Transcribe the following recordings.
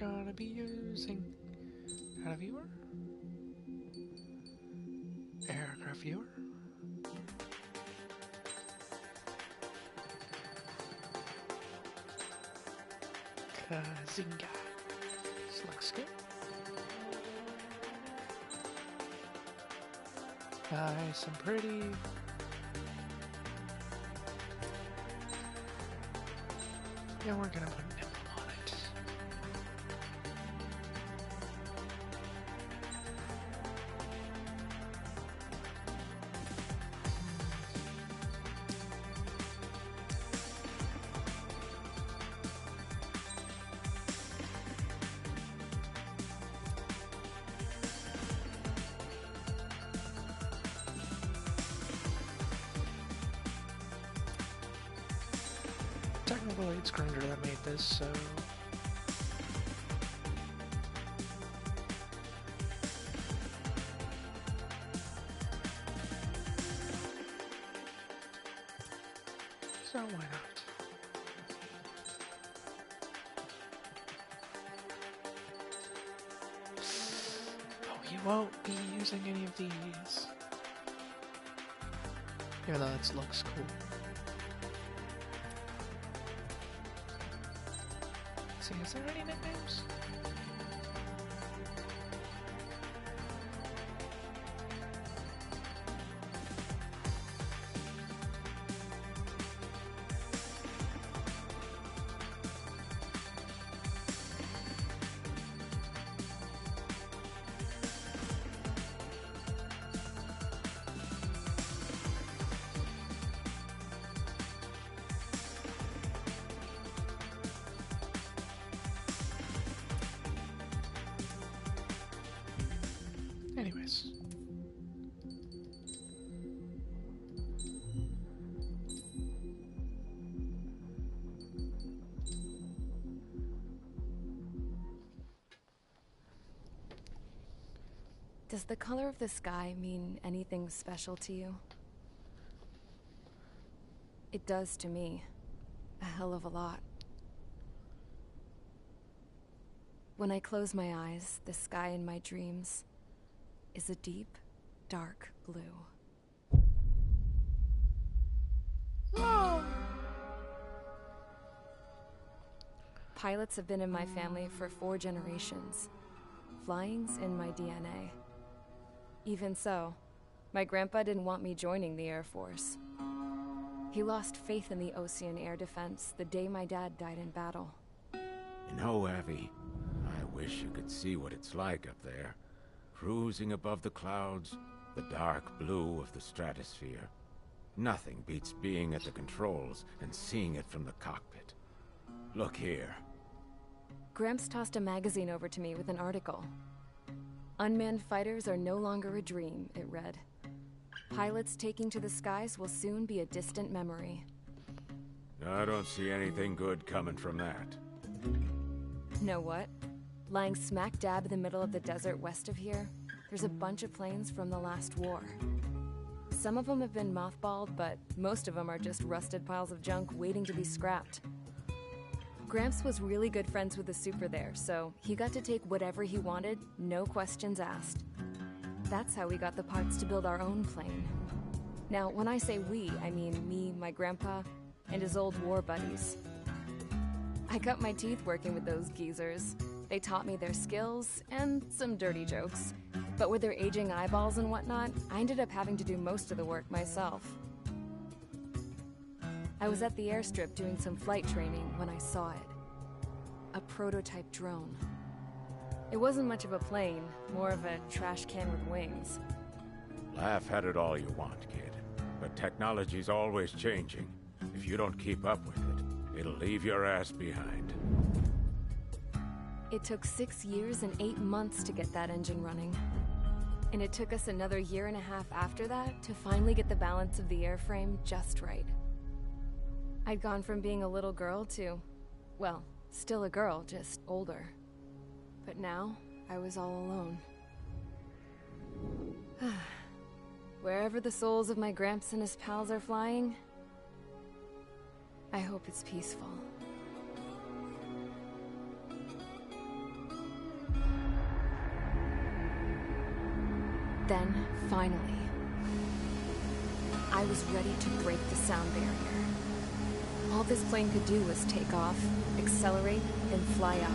gonna be using. Add a viewer? Aircraft viewer? Kazinga. This looks good. Nice and pretty. Yeah, we're gonna put an emblem on it. Technically, it's Grinder that made this, so... So why not? Oh, you won't be using any of these. Even though it looks cool. See, is there any nicknames? Anyways. Does the color of the sky mean anything special to you? It does to me. A hell of a lot. When I close my eyes, the sky in my dreams is a deep, dark blue. Oh. Pilots have been in my family for 4 generations. Flying's in my DNA. Even so, my grandpa didn't want me joining the Air Force. He lost faith in the Ocean Air Defense the day my dad died in battle. You know, Abby, I wish you could see what it's like up there. Cruising above the clouds, the dark blue of the stratosphere. Nothing beats being at the controls and seeing it from the cockpit. Look here. Gramps tossed a magazine over to me with an article. Unmanned fighters are no longer a dream, it read. Pilots taking to the skies will soon be a distant memory. I don't see anything good coming from that. Know what? Lying smack dab in the middle of the desert west of here, there's a bunch of planes from the last war. Some of them have been mothballed, but most of them are just rusted piles of junk waiting to be scrapped. Gramps was really good friends with the super there, so he got to take whatever he wanted, no questions asked. That's how we got the parts to build our own plane. Now, when I say we, I mean me, my grandpa, and his old war buddies. I cut my teeth working with those geezers. They taught me their skills, and some dirty jokes. But with their aging eyeballs and whatnot, I ended up having to do most of the work myself. I was at the airstrip doing some flight training when I saw it. A prototype drone. It wasn't much of a plane, more of a trash can with wings. Laugh at it all you want, kid. But technology's always changing. If you don't keep up with it, it'll leave your ass behind. It took 6 years and 8 months to get that engine running. And it took us another 1.5 years after that to finally get the balance of the airframe just right. I'd gone from being a little girl to, well, still a girl, just older. But now, I was all alone. Wherever the souls of my Gramps and his pals are flying, I hope it's peaceful. Then, finally, I was ready to break the sound barrier. All this plane could do was take off, accelerate, and fly up.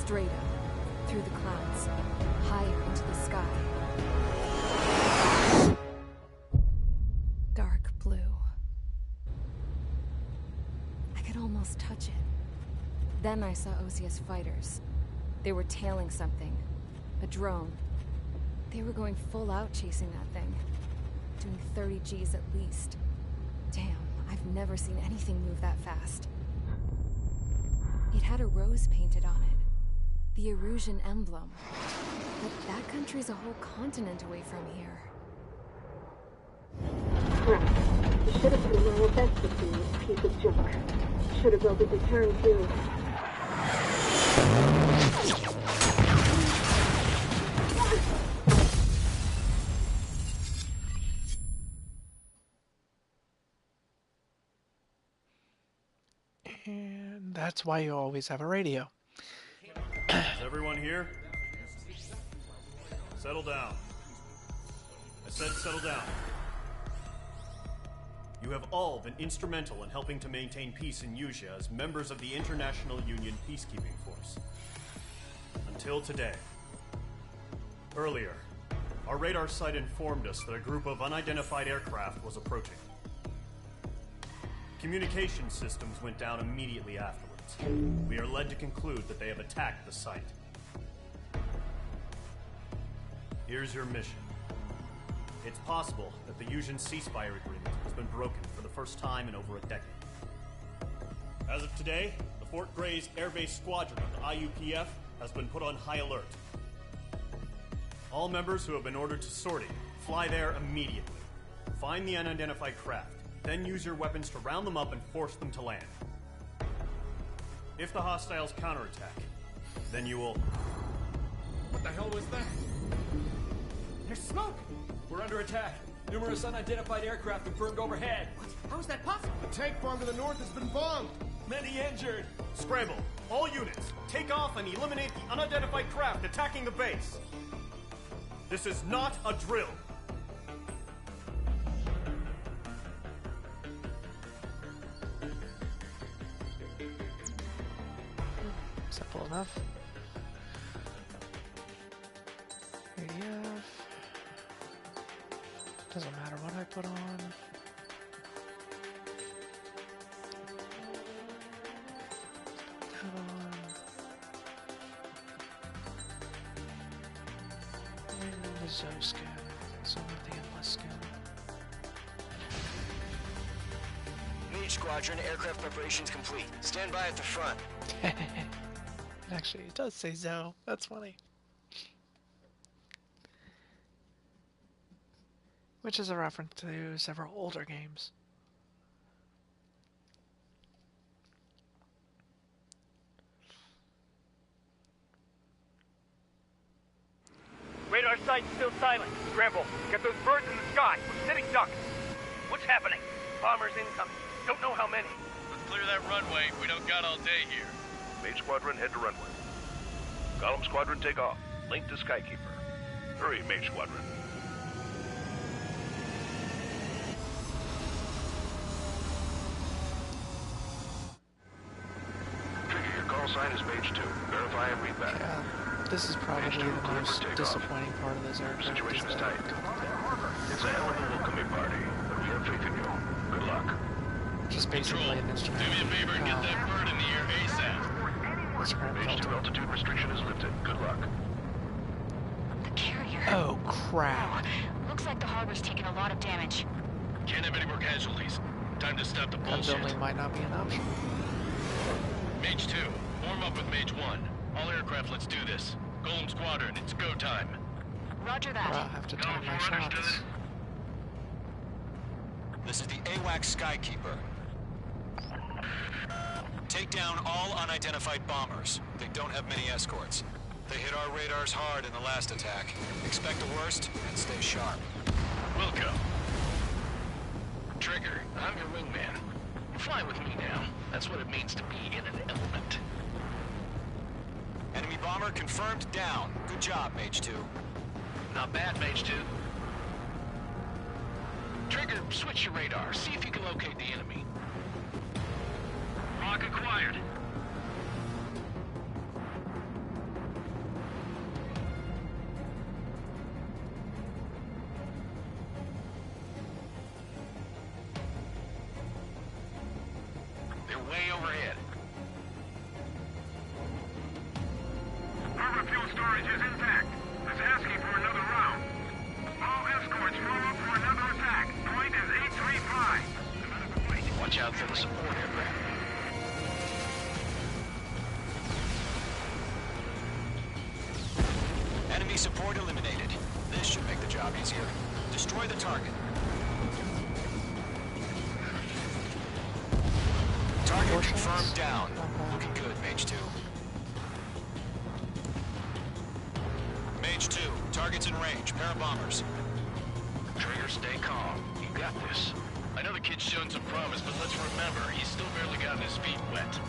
Straight up, through the clouds, higher into the sky. Dark blue. I could almost touch it. Then I saw Osia's fighters. They were tailing something. A drone. They were going full out chasing that thing. Doing 30 Gs at least. Damn, I've never seen anything move that fast. It had a rose painted on it. The Erusian emblem. But that country's a whole continent away from here. Crap. You should have put my best with this piece of junk. Should have built a deterrent too. And that's why you always have a radio. Is everyone here? Settle down. I said settle down. You have all been instrumental in helping to maintain peace in Usea as members of the International Union Peacekeeping Force. Until today. Earlier, our radar site informed us that a group of unidentified aircraft was approaching. Communication systems went down immediately afterwards. We are led to conclude that they have attacked the site. Here's your mission. It's possible that the Usian ceasefire agreement has been broken for the first time in over a decade. As of today, the Fort Gray's Airbase Squadron of the IUPF has been put on high alert. All members who have been ordered to sortie, fly there immediately. Find the unidentified craft, then use your weapons to round them up and force them to land. If the hostiles counterattack, then you will... What the hell was that? There's smoke! We're under attack. Numerous unidentified aircraft confirmed overhead. What? How is that possible? The tank farm to the north has been bombed. Many injured. Scramble. All units, take off and eliminate the unidentified craft attacking the base. This is not a drill. Simple enough. ADF. Doesn't matter what I put on. That on. And the Zoe skin. So not the endless skin. Mage Squadron, aircraft preparations complete. Stand by at the front. Actually, it does say Zoe. That's funny. Which is a reference to several older games. Radar site's still silent. Scramble. Get those birds in the sky. We're sitting ducks. What's happening? Bombers incoming. Don't know how many. Let's clear that runway. We don't got all day here. Mage Squadron, head to runway. Column Squadron, take off. Link to Skykeeper. Hurry, Mage Squadron. Trigger, your call sign is Mage 2. Verify and read back. Yeah, this is probably the most disappointing part of this aircraft. Situation is tight. It's a hell of a welcoming party, but we have faith in you. Good luck. Just basically Control, an instrument. do me a favor and get that bird in the air ASAP. Mage 2 altitude restriction is lifted. Good luck. The carrier. Oh, crap. Looks like the harbor's taking a lot of damage. Can't have any more casualties. Time to stop the Guns bullshit. only might not be an option. Mage 2, form up with Mage 1. All aircraft, let's do this. Golem Squadron, it's go time. Roger that. I'll have to time my shots. This is the AWACS Skykeeper. Take down all unidentified bombers. They don't have many escorts. They hit our radars hard in the last attack. Expect the worst and stay sharp. Wilco. Trigger, I'm your wingman. Fly with me now. That's what it means to be in an element. Enemy bomber confirmed down. Good job, Mage 2. Not bad, Mage 2. Trigger, switch your radar. See if you can locate the enemy. Lock acquired. They're way overhead. Harbor fuel storage is intact. It's asking for another round. All escorts form up for another attack. Point is 835. Watch out for the support aircraft. Enemy support eliminated. This should make the job easier. Destroy the target. Target confirmed down. Looking good, Mage 2. Mage 2, target's in range. Pair of bombers. Trigger, stay calm. You got this. I know the kid's shown some promise, but let's remember, he's still barely gotten his feet wet.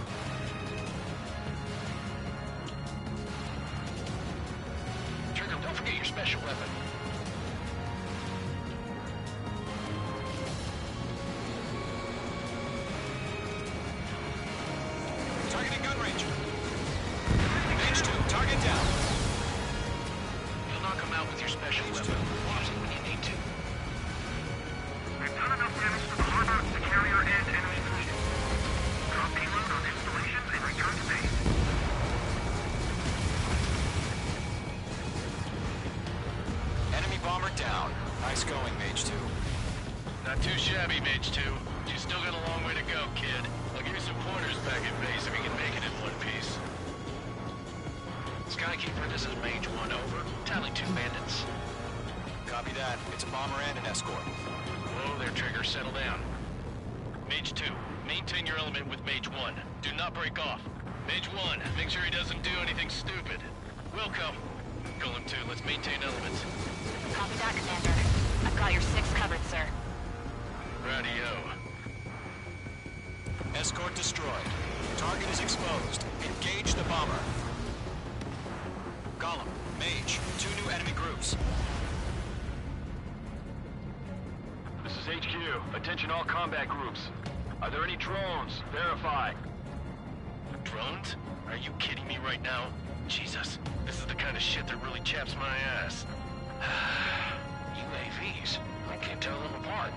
Trigger, don't forget your special weapon. Target in gun range. Mage 2, target down. You'll knock him out with your special weapon. Watch it when you need to. We've done enough damage to the harbor, the carrier, and enemy fleet. Drop payload on installations and return to base. Enemy bomber down. Nice going, Mage 2. Not too shabby, Mage 2. You still got a long way to go, kid. I'll give you some pointers back at base if you can make it in one piece. Skykeeper, this is Mage 1, over. Tally 2 bandits. Copy that. It's a bomber and an escort. Whoa there, Trigger. Settle down. Mage 2, maintain your element with Mage 1. Do not break off. Mage 1, make sure he doesn't do anything stupid. Wilco. Golem 2, let's maintain elements. Copy that, Commander. I've got your 6 covered, sir. Radio. Escort destroyed. Target is exposed. Engage the bomber. Golem, Mage, 2 new enemy groups. This is HQ. Attention all combat groups. Are there any drones? Verify. Drones? Are you kidding me right now? Jesus, this is the kind of shit that really chaps my ass. UAVs? I can't tell them apart.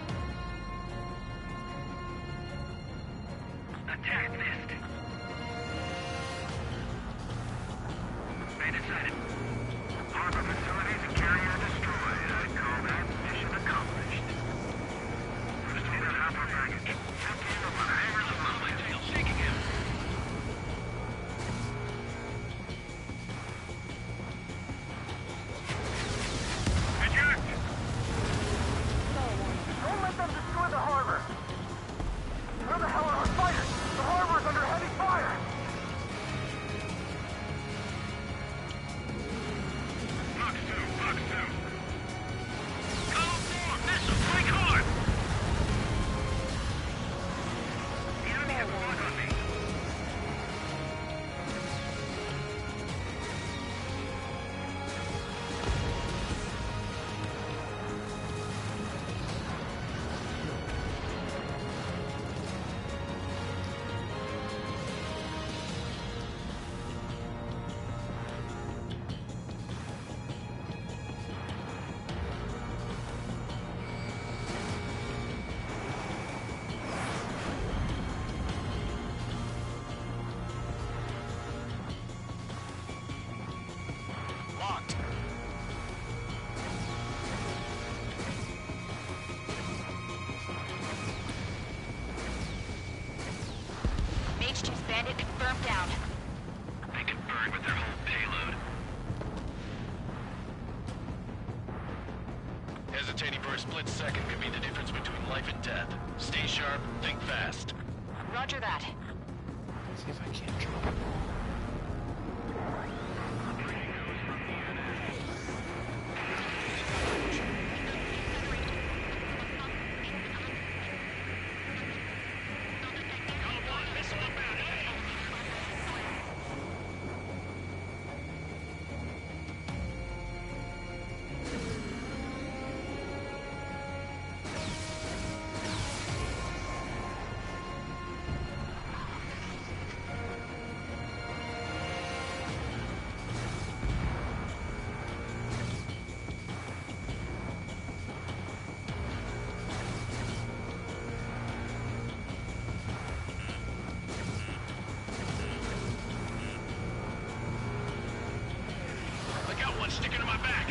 Attack missed. Bandit sighted. Harbor facilities and carrier destroyed. I'd call that mission accomplished. First order harbor package. Empty over the hangars of my tail, seeking him. Did you Hesitating for a split second could be the difference between life and death. Stay sharp, think fast. Roger that. See if I can't drop it. Sticking to my back.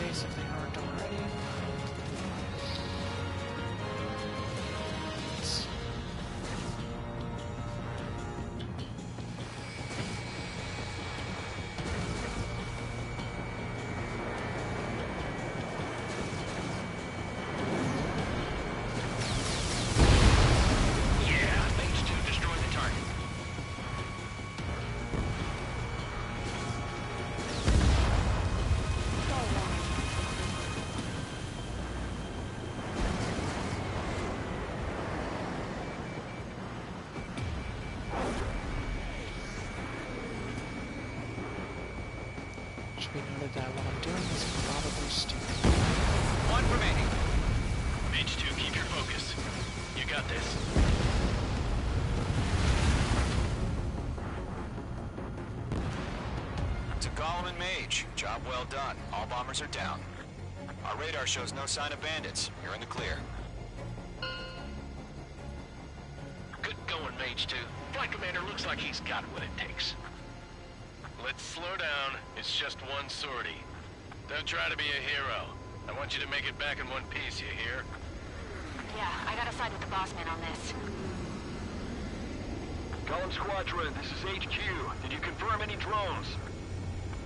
If they aren't already. Should be noted that what I'm doing is probably stupid. One remaining. Mage 2, keep your focus. You got this. To Gollum and Mage, job well done. All bombers are down. Our radar shows no sign of bandits. You're in the clear. Good going, Mage 2. Flight Commander looks like he's got what it takes. Let's slow down. It's just one sortie. Don't try to be a hero. I want you to make it back in one piece, you hear? Yeah, I gotta side with the boss man on this. Gollum Squadron, this is HQ. Did you confirm any drones?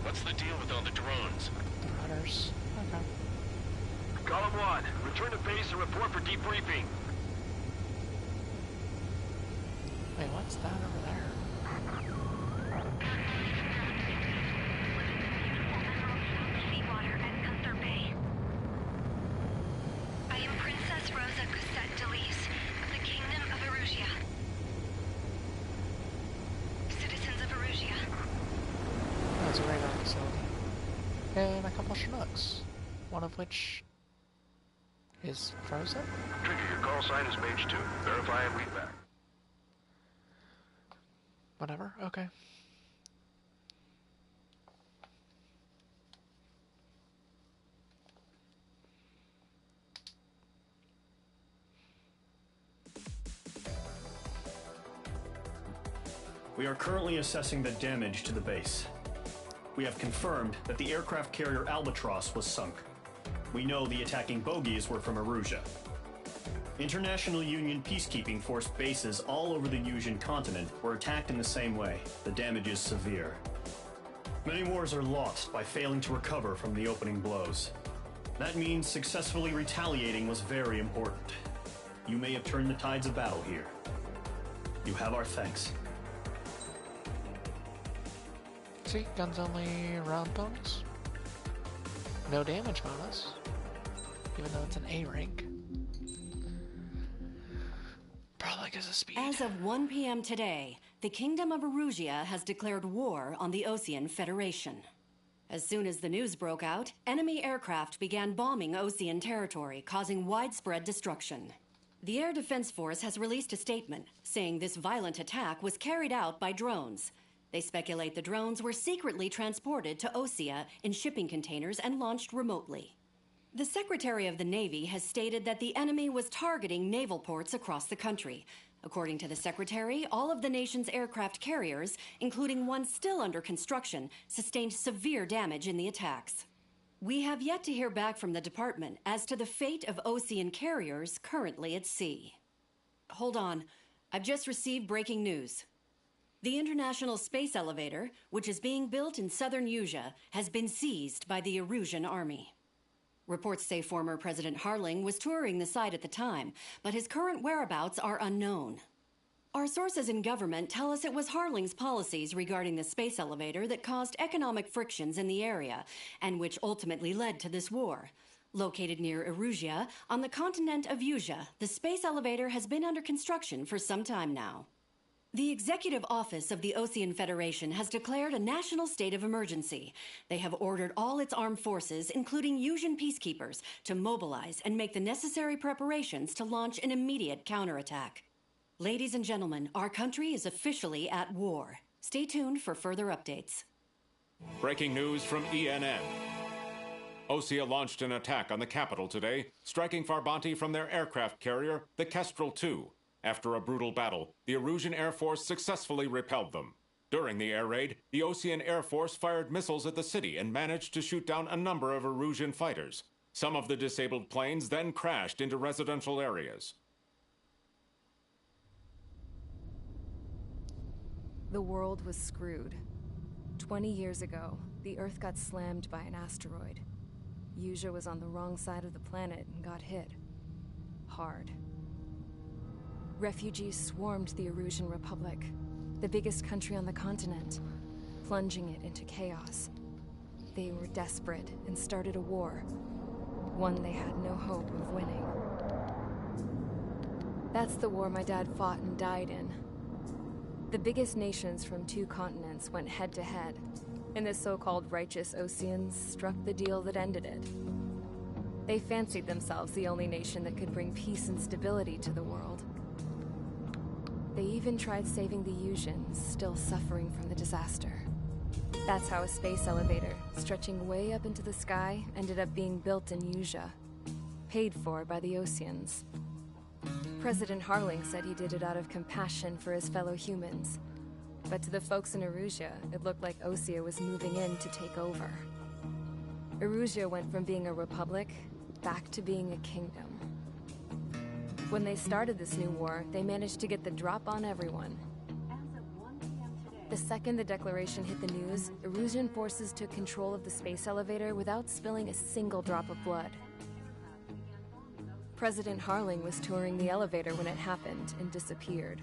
What's the deal with all the drones? The runners. Okay. Gollum 1, return to base and report for debriefing. Wait, what's that over there? That's a radar facility. And a couple Chinooks. One of which is frozen? Trigger, your call sign is Mage 2. Verify and read back. Whatever, okay. We are currently assessing the damage to the base. We have confirmed that the aircraft carrier Albatross was sunk. We know the attacking bogies were from Erusia. International Union peacekeeping force bases all over the Usian continent were attacked in the same way. The damage is severe. Many wars are lost by failing to recover from the opening blows. That means successfully retaliating was very important. You may have turned the tides of battle here. You have our thanks. See, guns only round bonus. No damage bonus. Even though it's an A rank. Probably because of speed. As of 1 p.m. today, the Kingdom of Erusia has declared war on the Osean Federation. As soon as the news broke out, enemy aircraft began bombing Osean territory, causing widespread destruction. The Air Defense Force has released a statement saying this violent attack was carried out by drones. They speculate the drones were secretly transported to Osea in shipping containers and launched remotely. The Secretary of the Navy has stated that the enemy was targeting naval ports across the country. According to the Secretary, all of the nation's aircraft carriers, including one still under construction, sustained severe damage in the attacks. We have yet to hear back from the department as to the fate of Osean carriers currently at sea. Hold on. I've just received breaking news. The International Space Elevator, which is being built in southern Usea, has been seized by the Erusian Army. Reports say former President Harling was touring the site at the time, but his current whereabouts are unknown. Our sources in government tell us it was Harling's policies regarding the space elevator that caused economic frictions in the area, and which ultimately led to this war. Located near Erusia, on the continent of Usea, the space elevator has been under construction for some time now. The Executive Office of the Osean Federation has declared a national state of emergency. They have ordered all its armed forces, including Usian peacekeepers, to mobilize and make the necessary preparations to launch an immediate counterattack. Ladies and gentlemen, our country is officially at war. Stay tuned for further updates. Breaking news from ENN. Osea launched an attack on the capital today, striking Farbanti from their aircraft carrier, the Kestrel II. After a brutal battle, the Erusian Air Force successfully repelled them. During the air raid, the Osean Air Force fired missiles at the city and managed to shoot down a number of Erusian fighters. Some of the disabled planes then crashed into residential areas. The world was screwed. 20 years ago, the Earth got slammed by an asteroid. Usea was on the wrong side of the planet and got hit. Hard. Refugees swarmed the Erusian Republic, the biggest country on the continent, plunging it into chaos. They were desperate and started a war, one they had no hope of winning. That's the war my dad fought and died in. The biggest nations from 2 continents went head-to-head, and the so-called righteous Oseans struck the deal that ended it. They fancied themselves the only nation that could bring peace and stability to the world. They even tried saving the Usians, still suffering from the disaster. That's how a space elevator, stretching way up into the sky, ended up being built in Usea, paid for by the Oseans. President Harling said he did it out of compassion for his fellow humans. But to the folks in Erusia, it looked like Osea was moving in to take over. Erusia went from being a republic back to being a kingdom. When they started this new war, they managed to get the drop on everyone. The second the declaration hit the news, Erusian forces took control of the space elevator without spilling a single drop of blood. President Harling was touring the elevator when it happened and disappeared.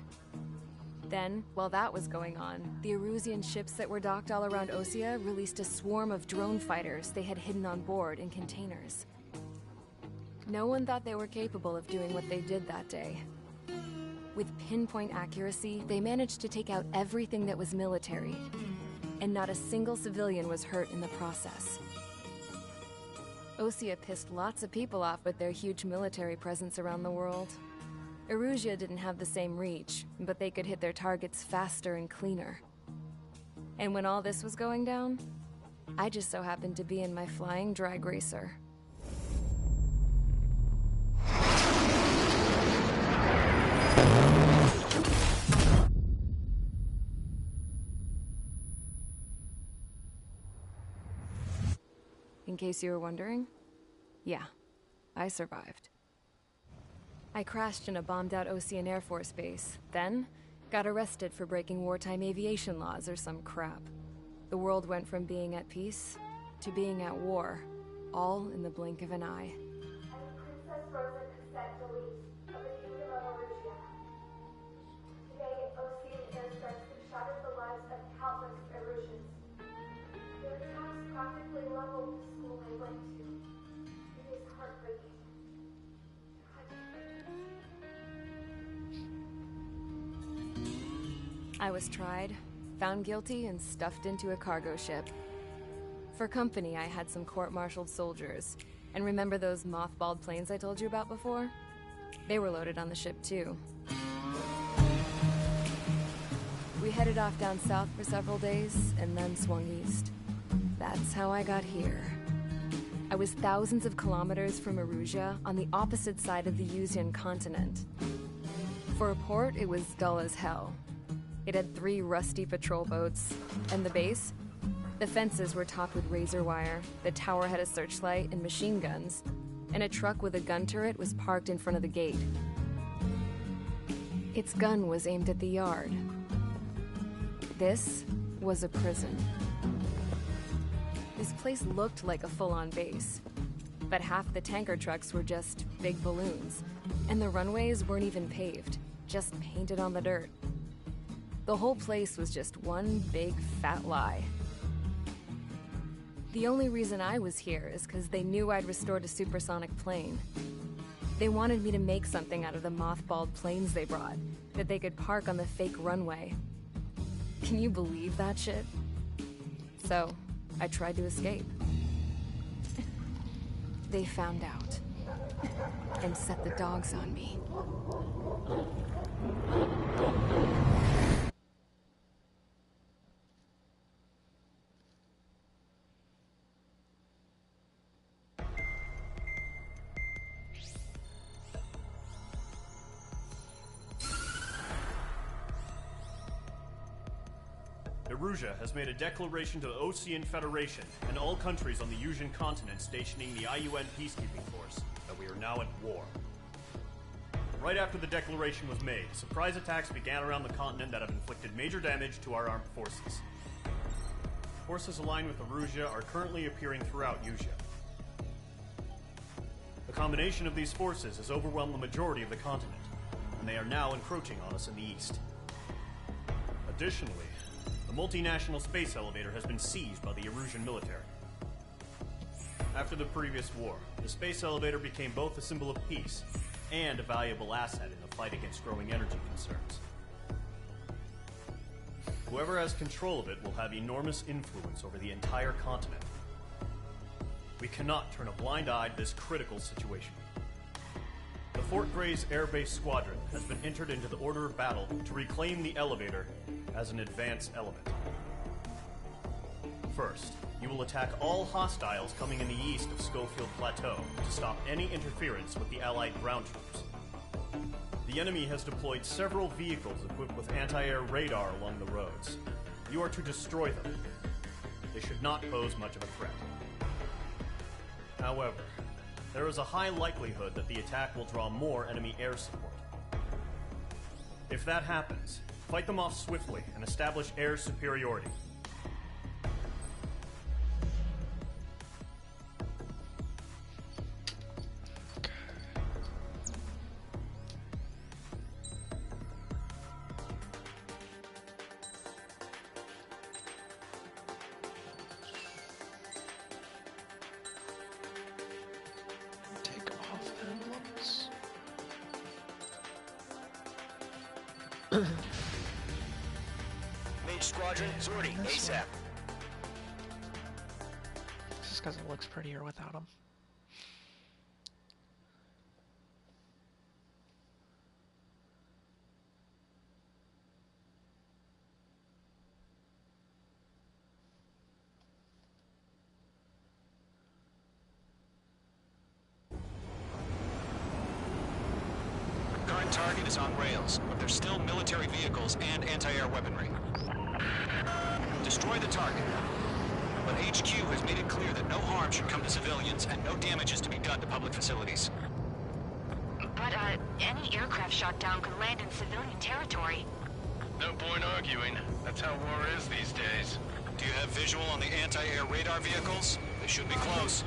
Then, while that was going on, the Erusian ships that were docked all around Osea released a swarm of drone fighters they had hidden on board in containers. No one thought they were capable of doing what they did that day. With pinpoint accuracy, they managed to take out everything that was military, and not a single civilian was hurt in the process. Osea pissed lots of people off with their huge military presence around the world. Erusia didn't have the same reach, but they could hit their targets faster and cleaner. And when all this was going down, I just so happened to be in my flying drag racer. In case you were wondering, yeah, I survived. I crashed in a bombed-out Osean Air Force base, then got arrested for breaking wartime aviation laws or some crap. The world went from being at peace to being at war, all in the blink of an eye. Princess Rosa Cassette Delete of the Kingdom of Erusia. Today, Osean airstrikes have shattered the lives of countless Erusians. Their attacks practically leveled the school they went to. It is heartbreaking. I was tried, found guilty, and stuffed into a cargo ship. For company, I had some court-martialed soldiers. And remember those mothballed planes I told you about before? They were loaded on the ship, too. We headed off down south for several days, and then swung east. That's how I got here. I was thousands of kilometers from Erusia, on the opposite side of the Yuzian continent. For a port, it was dull as hell. It had 3 rusty patrol boats, and the base? The fences were topped with razor wire, the tower had a searchlight and machine guns, and a truck with a gun turret was parked in front of the gate. Its gun was aimed at the yard. This was a prison. This place looked like a full-on base, but half the tanker trucks were just big balloons, and the runways weren't even paved, just painted on the dirt. The whole place was just one big fat lie. The only reason I was here is because they knew I'd restored a supersonic plane. They wanted me to make something out of the mothballed planes they brought, that they could park on the fake runway. Can you believe that shit? So, I tried to escape. They found out, and set the dogs on me. Erusia has made a declaration to the Ocean Federation and all countries on the Yuzian continent stationing the IUN peacekeeping force that we are now at war. Right after the declaration was made, surprise attacks began around the continent that have inflicted major damage to our armed forces. Forces aligned with Erusia are currently appearing throughout Yusia. The combination of these forces has overwhelmed the majority of the continent, and they are now encroaching on us in the east. Additionally, the multinational space elevator has been seized by the Erusian military. After the previous war, the space elevator became both a symbol of peace and a valuable asset in the fight against growing energy concerns. Whoever has control of it will have enormous influence over the entire continent. We cannot turn a blind eye to this critical situation. The Fort Gray's Air Base Squadron has been entered into the order of battle to reclaim the elevator as an advance element. First, you will attack all hostiles coming in the east of Schofield Plateau to stop any interference with the Allied ground troops. The enemy has deployed several vehicles equipped with anti-air radar along the roads. You are to destroy them. They should not pose much of a threat. However, there is a high likelihood that the attack will draw more enemy air support. If that happens, fight them off swiftly and establish air superiority. Take off emblems. Mage Squadron, sortie, ASAP. Just because it looks prettier without them. Current target is on rails, but there's still military vehicles and anti-air weaponry. Destroy the target. But HQ has made it clear that no harm should come to civilians and no damage is to be done to public facilities. But, any aircraft shot down could land in civilian territory. No point arguing. That's how war is these days. Do you have visual on the anti-air radar vehicles? They should be close.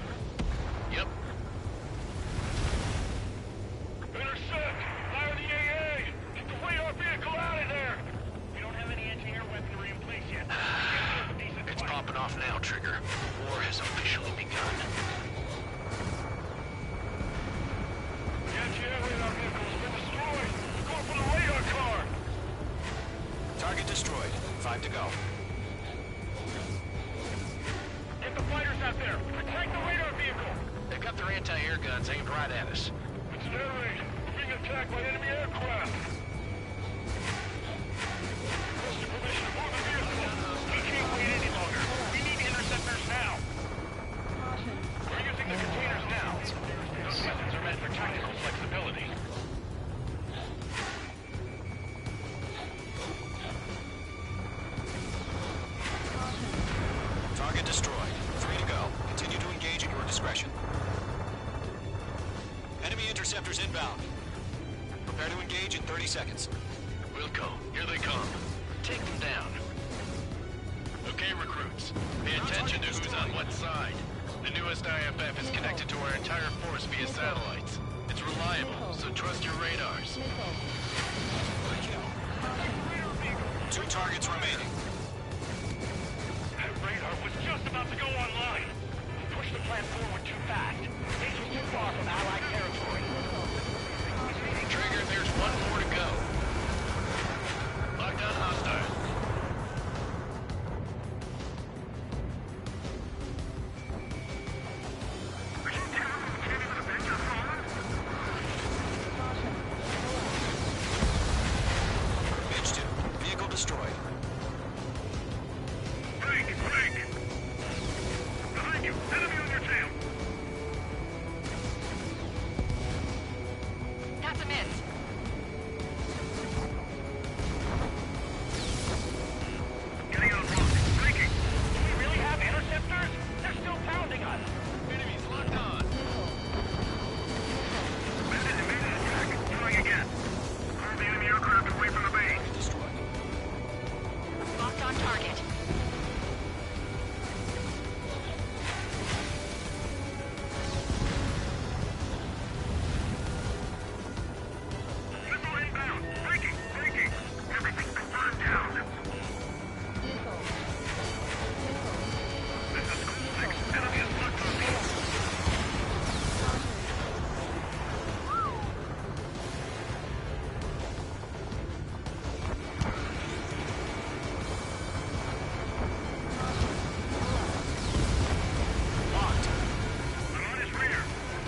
Yep. Intercept! Fire the AA! Get the radar vehicle out of there! We don't have any anti-air weaponry in place yet. It's popping off now, Trigger. War has officially begun. The anti-air radar vehicle has been destroyed! Go for the radar car! Target destroyed. 5 to go. Get the fighters out there! Protect the radar vehicle! They've got their anti-air guns aimed right at us. It's an air raid! We're being attacked by enemy aircraft! Requesting permission interceptors inbound. Prepare to engage in 30 seconds. Wilco, here they come. Take them down. Okay, recruits. Pay attention to who's on what side. The newest IFF is connected to our entire force via satellites. It's reliable, so trust your radars. 2 targets remaining. That radar was just about to go online. Push the plan forward too fast. This was too far from Allied territory. Trigger, there's one more to go. Lockdown hostile. H2, vehicle destroyed. Break! Behind you! Enemy on your tail! That's a miss. Getting out of rock. Breaking! Do we really have interceptors? They're still pounding us! Enemies locked on. Bandit attack. Trying again. Pull the enemy aircraft away from the base. Locked on target. Missile inbound. Breaking! Everything's been burned down. This is School 6. Enemy is locked on me. Locked. I'm on his rear.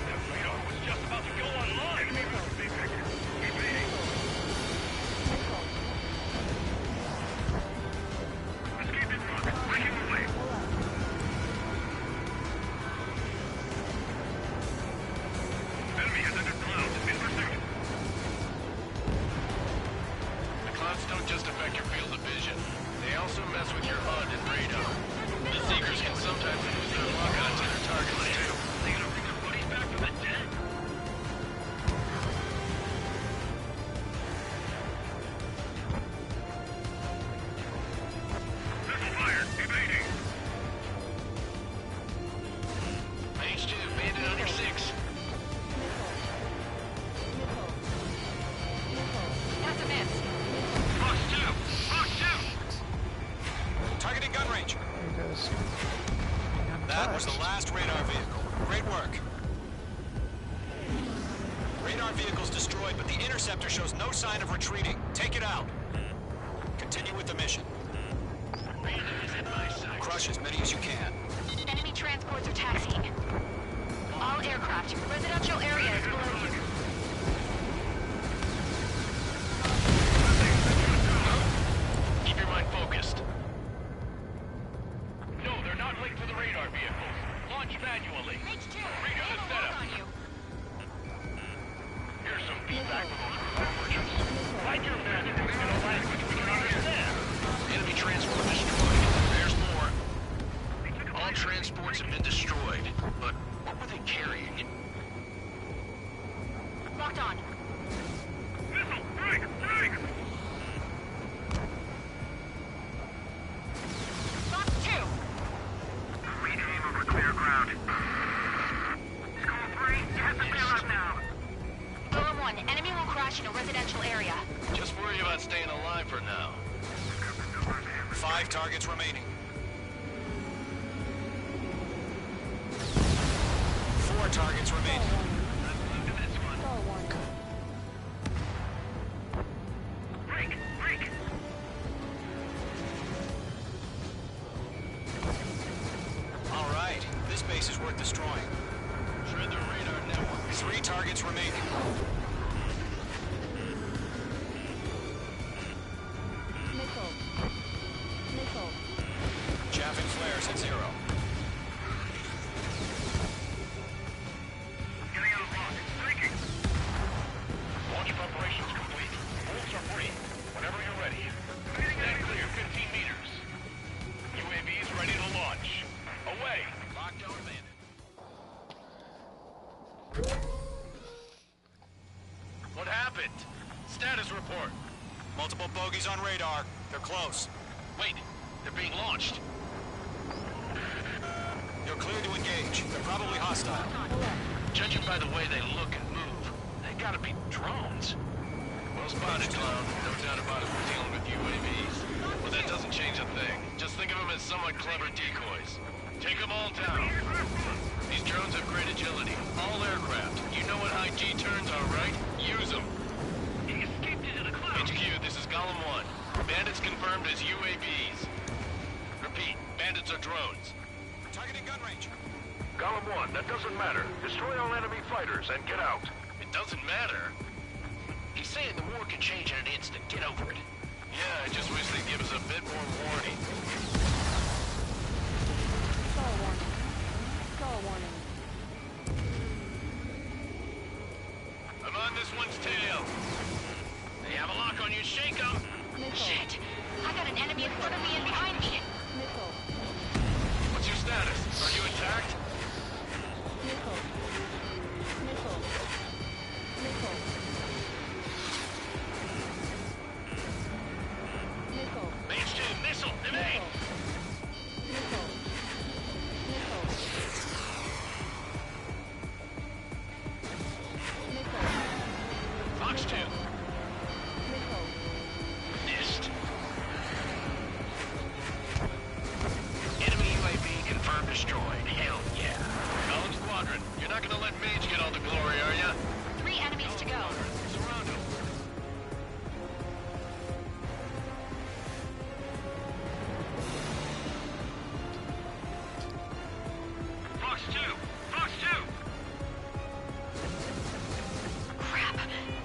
That radar was just about to go online. Evading. Escaping rock. Breaking away. Enemy has entered clouds. In pursuit. The clouds don't just affect your field of vision. They also mess with your HUD and radar. The Seekers can sometimes lose their lock onto their targets, too. They gonna bring their buddies back from the dead? Missile fired. Evading. H2, bandit on your 6. That's a miss. Fox 2. Targeting gun range. There goes. That was the last radar vehicle. Great work. Radar vehicle's destroyed, but the interceptor shows no sign of retreating. Take it out. Continue with the mission. Crush as many as you can. Enemy transports are taxiing. All aircraft. Residential area is below you. Keep your mind focused. No, they're not linked to the radar vehicles. Launch manually. H2, Redo the setup. on you. Here's some feedback from those reformers. Write your message in a language we can understand. Enemy transport destroyed. There's more. All transports have been destroyed. But what were they carrying? Locked on. Missile! Break! Locked 2. Retain over clear ground. School 3, you have to clear up now. Golem 1, enemy will crash in a residential area. Just worry about staying alive for now. 5 targets remaining. 4 targets remaining. Break! All right. This base is worth destroying. Shred the radar network. 3 targets remaining. Chaffing flares at 0. Getting out of lock. Breaking. Launch preparations complete. Bolts are free. Whenever you're ready. Stand clear, 15 meters. UAVs ready to launch. Away. Lockdown abandoned. Multiple bogies on radar. They're close. Wait, they're being launched. You're cleared to engage. They're probably hostile. Judging by the way they look and move, they gotta be drones. Well spotted, Clown. No doubt about it, we're dealing with UAVs. But that doesn't change a thing. Just think of them as somewhat clever decoys. Take them all down. These drones have great agility. All aircraft. You know what high G turns are, right? Use them. He escaped into the clouds. HQ, this is Golem 1. Bandits confirmed as UAVs. Repeat, bandits are drones. Targeting gun range. Golem 1, that doesn't matter. Destroy all enemy fighters and get out. It doesn't matter. He's saying the war can change in an instant. Get over it. Yeah, I just wish they'd give us a bit more warning. Call warning. Call warning. I'm on this one's tail. They have a lock on you. Shake them. Shit. I got an enemy in front of me and behind me. Missile. What's your status? Are you intact? Missile. Missile. Missile. Missile. Mage 2, missile, evade! Missile. Missile. Missile. Fox 2, Missile. missed. Enemy UAV confirmed destroyed. Hell yeah. Golem Squadron, you're not gonna let Mage get all the glory, are ya? 3 enemies to go. Surround him. Fox 2! Fox 2! Crap.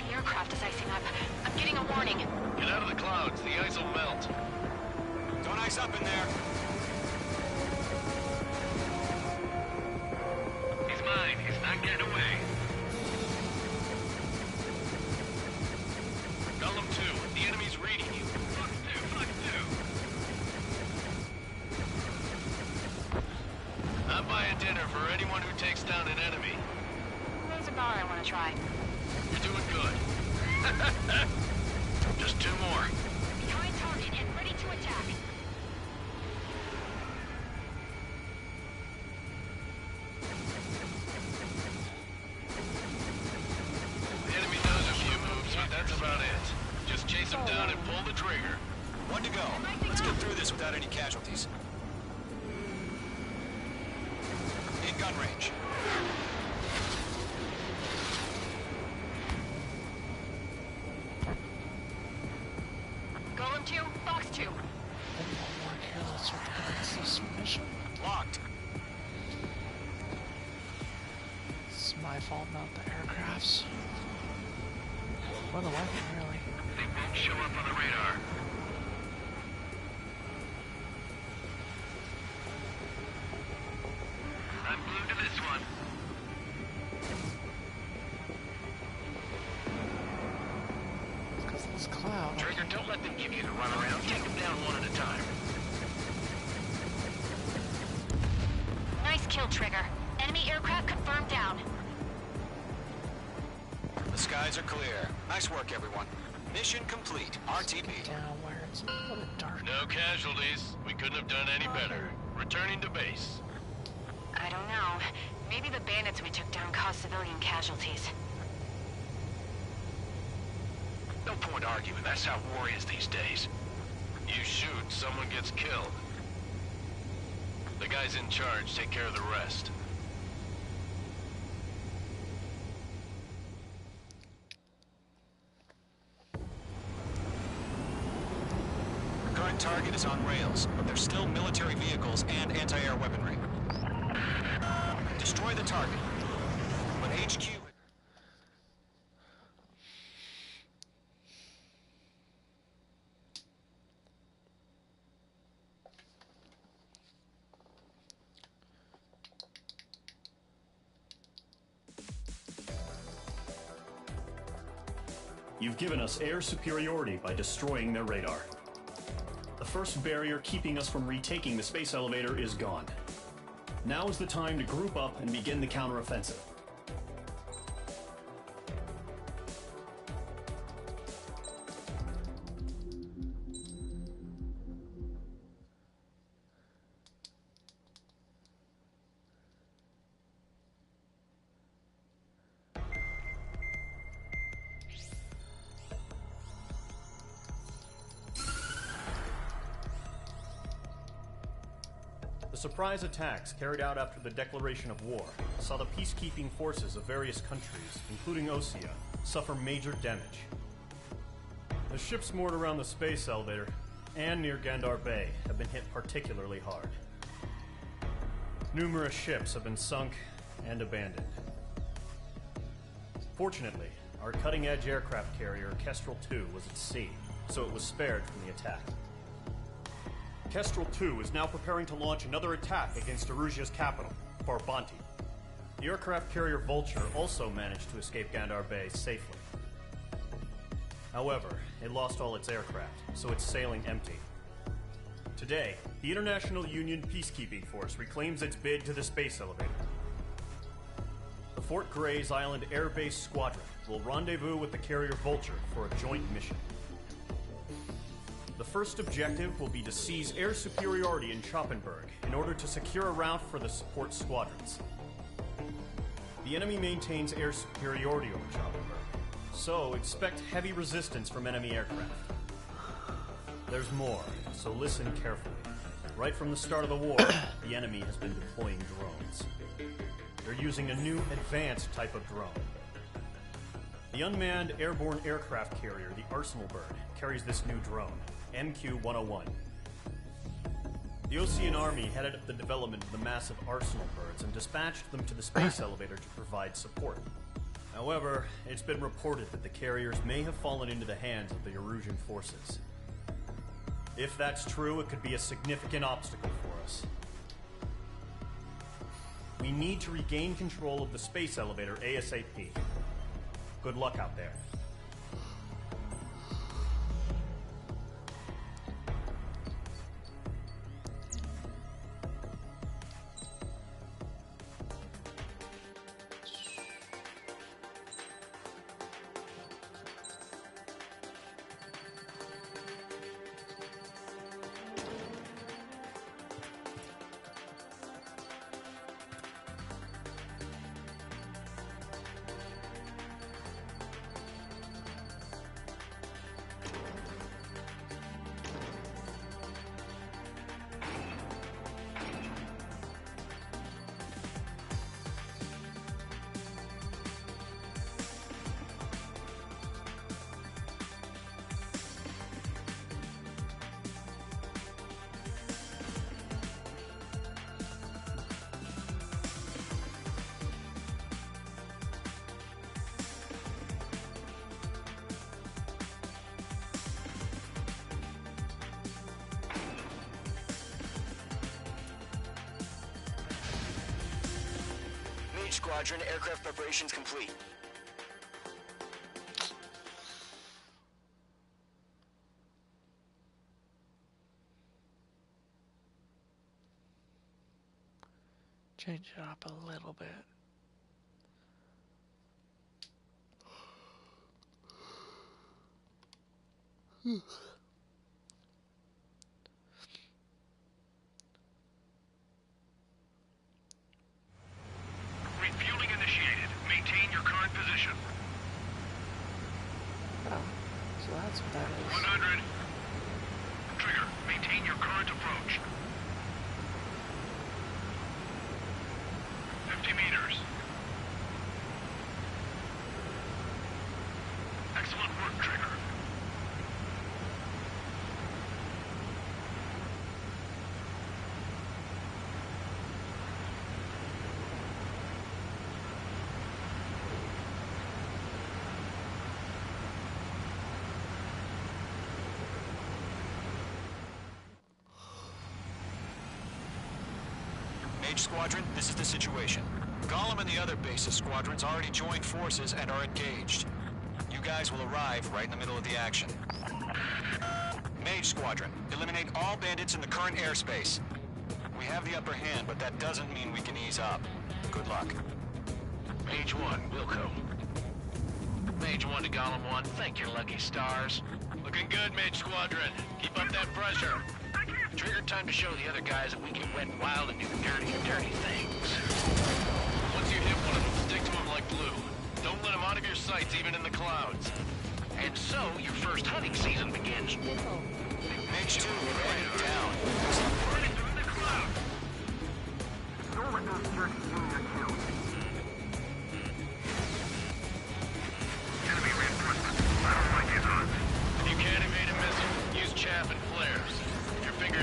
The aircraft is icing up. I'm getting a warning. Get out of the clouds, the ice will melt. Don't ice up in there. He's mine. He's not getting away. Golem 2, the enemy's reading you. Fox 2! Fox 2! I'm buying dinner for anyone who takes down an enemy. There's a bar I want to try. You're doing good. Just 2 more. Behind target and ready to attack. The enemy knows a few moves, but that's about it. Just chase them down and pull the trigger. 1 to go. Let's get through this without any casualties. In gun range. Golem 2, Fox 2. Been more careless with regards to this mission. Locked. It's my fault, not the aircrafts. Or the weapon, really. They won't show up on the radar. I'm glued to this one. Because of this cloud. Trigger, don't let them give you the runaround. Take them down one at a time. Nice kill, Trigger. Enemy aircraft confirmed down. The skies are clear. Nice work, everyone. Mission complete. RTB. Down where it's a little bit dark. No casualties. We couldn't have done any better. Returning to base. I don't know. Maybe the bandits we took down caused civilian casualties. No point arguing. That's how war is these days. You shoot, someone gets killed. The guys in charge take care of the rest. Current target is on rails, but there's still military vehicles and anti-air weaponry. Destroy the target. But HQ... You've given us air superiority by destroying their radar. The first barrier keeping us from retaking the space elevator is gone. Now is the time to group up and begin the counteroffensive. The surprise attacks carried out after the declaration of war saw the peacekeeping forces of various countries, including Osea, suffer major damage. The ships moored around the space elevator and near Gandar Bay have been hit particularly hard. Numerous ships have been sunk and abandoned. Fortunately, our cutting-edge aircraft carrier, Kestrel 2, was at sea, so it was spared from the attack. Kestrel 2 is now preparing to launch another attack against Erusia's capital, Farbanti. The aircraft carrier Vulture also managed to escape Gandar Bay safely. However, it lost all its aircraft, so it's sailing empty. Today, the International Union Peacekeeping Force reclaims its bid to the space elevator. The Fort Grays Island Air Base Squadron will rendezvous with the carrier Vulture for a joint mission. The first objective will be to seize air superiority in Schoppenberg in order to secure a route for the support squadrons. The enemy maintains air superiority over Schoppenberg, so expect heavy resistance from enemy aircraft. There's more, so listen carefully. Right from the start of the war, the enemy has been deploying drones. They're using a new advanced type of drone. The unmanned airborne aircraft carrier, the Arsenal Bird, carries this new drone, MQ-101. The Osean Army headed up the development of the massive Arsenal Birds and dispatched them to the space elevator to provide support. However, it's been reported that the carriers may have fallen into the hands of the Erusian forces. If that's true, it could be a significant obstacle for us. We need to regain control of the space elevator ASAP. Good luck out there. Squadron, aircraft preparations complete. Change it up a little bit. Refueling initiated. Maintain your current position. Oh, so that's what that is. 100. Trigger, maintain your current approach. 50 meters. Excellent work, Trigger. Mage Squadron, this is the situation. Gollum and the other base's squadrons already joined forces and are engaged. You guys will arrive right in the middle of the action. Mage Squadron, eliminate all bandits in the current airspace. We have the upper hand, but that doesn't mean we can ease up. Good luck. Mage 1, Wilco. Mage 1 to Gollum 1, thank your lucky stars. Looking good, Mage Squadron. Keep up that pressure. Trigger, time to show the other guys that we get wet and wild and do dirty things. Once you hit one of them, stick to them like glue. Don't let them out of your sights, even in the clouds. And so, your first hunting season begins. Mage 2, we're heading down. Running through the cloud.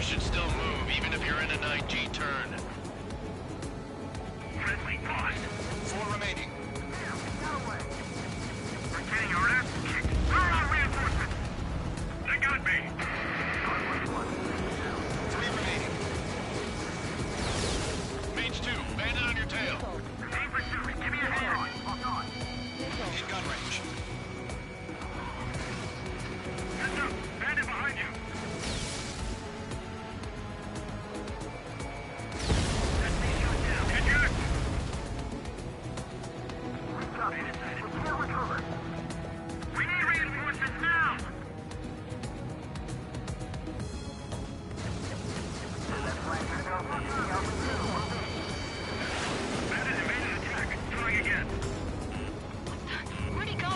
Fighters should still move, even if you're in an IG turn. Friendly lost. 4 remaining. We're getting our ass kicked. Where are our reinforcements? They got me. 3 remaining. Mage 2, bandit on your tail. Aim pursuit. Give me a hand. In gun range. Heads up. Bandit behind you. That's me shot down. Get good. We got it. We can't recover. We need reinforcements now. Bandit evaded attack. Trying again. Where'd he go?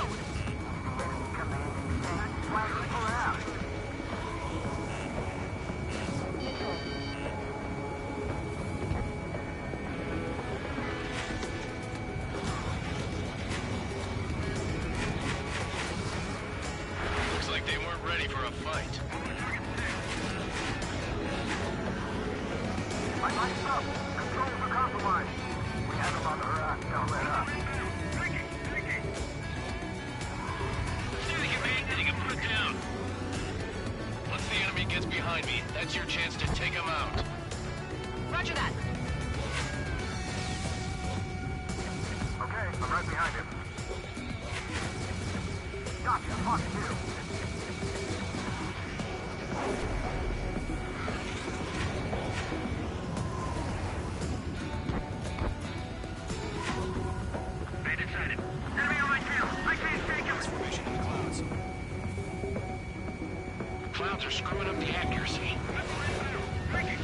Looks like they weren't ready for a fight. Controls are compromised. We have them on the run. Don't let up. Anything you can put down. Once the enemy gets behind me, that's your chance to take him out. Roger that. Okay, I'm right behind him. Gotcha. Fuck you. Bandit sighted. Enemy on my tail. I can't take him. Formation in the clouds. Clouds are screwing up the accuracy. Breaking.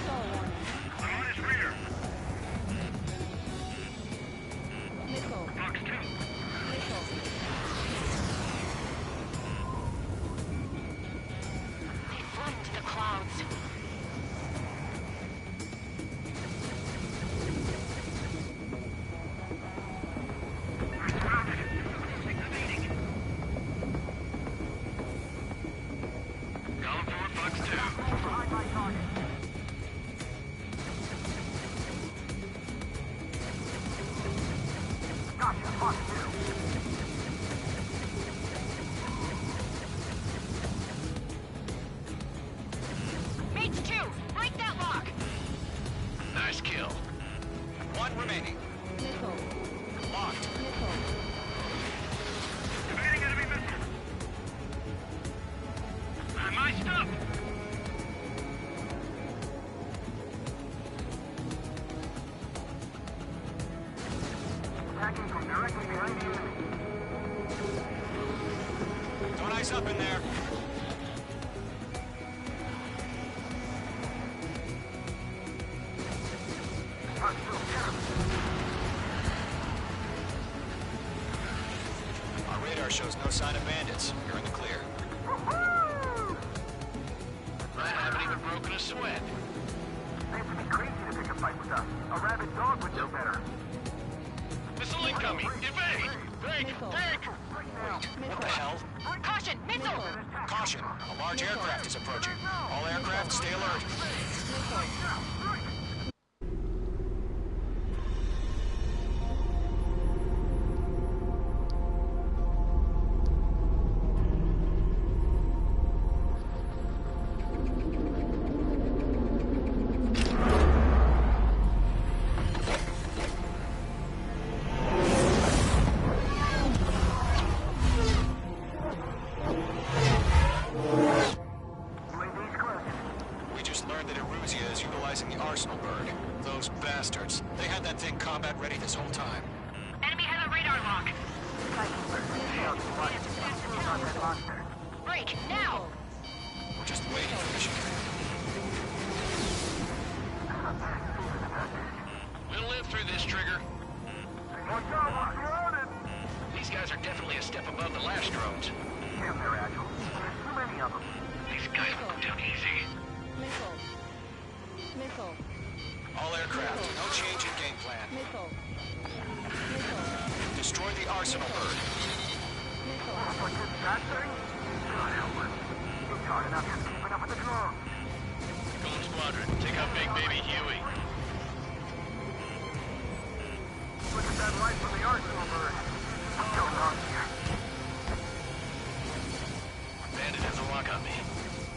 Stall warning. I'm on his rear. Missile. Fox 2. Missile. They've flown into the clouds. Column 4, Fox 2. Behind my target. Gotcha. Fox 2. Mage 2, break that lock. Nice kill. 1 remaining. Missile. Locked. Missile. Evading enemy missile. My stuff. Attacking from directly behind the enemy. Don't ice up in there. Fox 2, get him. Our radar shows no sign of bandits. You're in the clear. I haven't even broken a sweat. They have to be crazy to pick a fight with us. A rabid dog would do better. Missile incoming! Evade! Break! Missile. Break! What the hell? Caution, missile. Caution! A large aircraft is approaching. All aircraft, stay alert. We just learned that Eruzia is utilizing the Arsenal bird. Those bastards. They had that thing combat ready this whole time. Enemy has a radar lock. Break, now. We're just waiting for mission. We'll live through this, Trigger. Watch out, we're surrounded! These guys are definitely a step above the last drones. Damn, they're agile. There's too many of them. These guys will go down easy. Missile. Missile. All aircraft, no change in game plan. Missile. Missile. Destroy the Arsenal bird. Missile. What's this, that thing? God help us. Hard enough just keeping up with the drone. Golem Squadron, take out Big Baby Huey. Look at that light from the arsenal bird. I'm going on here. Bandit has a lock on me.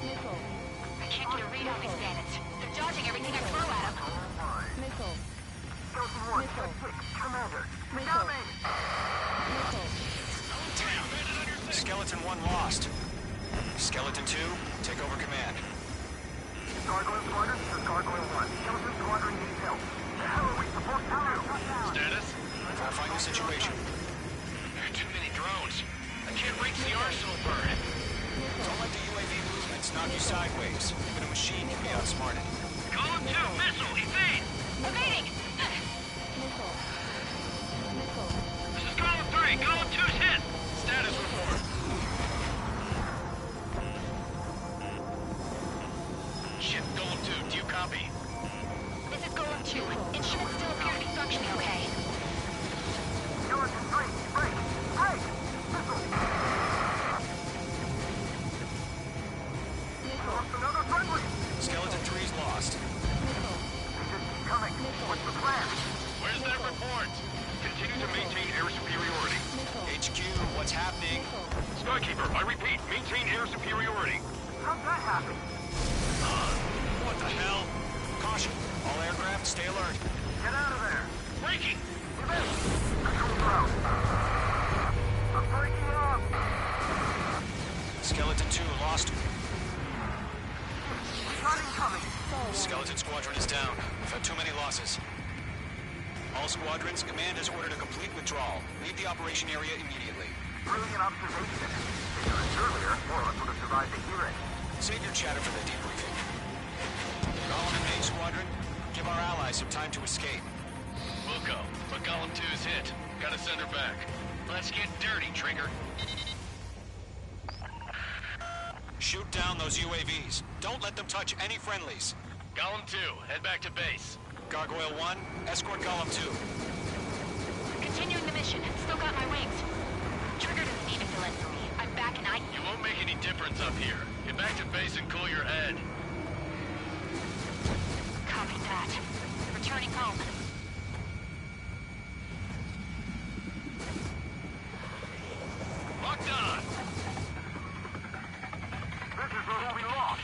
Missile. I can't get a read on these bandits. They're dodging everything I throw at them. Missile. Skeleton 1, Missile. 6, Commander. We Missile. got me! Missile. Skeleton 1 lost. Skeleton 2, take over command. Gargoyle Squadron, this is Gargoyle 1. Skeleton Squadron needs help. The hell are we supposed to do? Status? Verifying the situation. There are too many drones. I can't reach the arsenal bird. Don't let the UAV movements knock you sideways. Even a machine can be outsmarted. Golem 2, missile, evade! Evading! Missile. Missile. This is Golem 3, Golem 2's hit! Status report. Shit, Golem 2, do you copy? This is Golem 2. Instruments still appear to be functioning okay. Skeleton 3, break! Break! Missile! Lost another friendly! Skeleton 3's lost. They just keep coming. What's the plan? Where's that report? Continue to maintain air superiority. HQ, what's happening? Skykeeper, I repeat, maintain air superiority. How'd that happen? What the hell? Caution. All aircraft, stay alert. Get out of there! Breaking! Evade! Controls are out. I'm breaking up! Skeleton 2 lost. Got incoming! Skeleton Squadron is down. We've had too many losses. All squadrons, command has ordered a complete withdrawal. Leave the operation area immediately. Brilliant observation. If you were earlier, more of us would have survived to hear it. Save your chatter for the debriefing. Golem and Main Squadron, give our allies some time to escape. We'll go, but Golem 2's hit. Gotta send her back. Let's get dirty, Trigger. Shoot down those UAVs. Don't let them touch any friendlies. Golem 2, head back to base. Gargoyle 1, escort Golem 2. Continuing the mission. Still got my wings. Trigger doesn't need to fill in for me. I'm back and You won't make any difference up here. Get back to base and cool your head. Copy that. Returning home. Locked on! This is who we lost.